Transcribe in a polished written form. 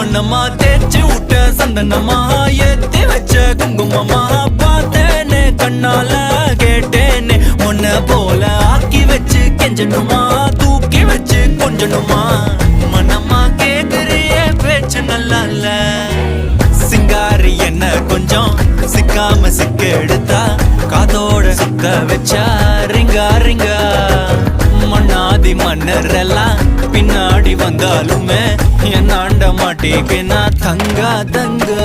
மண்ணம்மா தேய்ச்சி விட்ட சந்தனமா ஏத்தி வச்ச குங்குமமா பார்த்தேனே கண்ணால கேட்டேனே உன்ன போல ஆக்கி வச்சு கெஞ்சணுமா தூக்கி வச்சு கொஞ்சணுமா மனமா கேக்குறிய பேச்சு நல்லா இல்ல சிங்காரி என்ன கொஞ்சம் சிக்காம சிக்க எடுத்தா காதோட சுத்த வச்சா ரிங்கா ரிங்கா மண்ணாதி மன்னர் எல்லாம் பின்னாடி வந்தாலுமே என் ஆண்ட மாட்டேக்கு நான் தங்கா தங்கா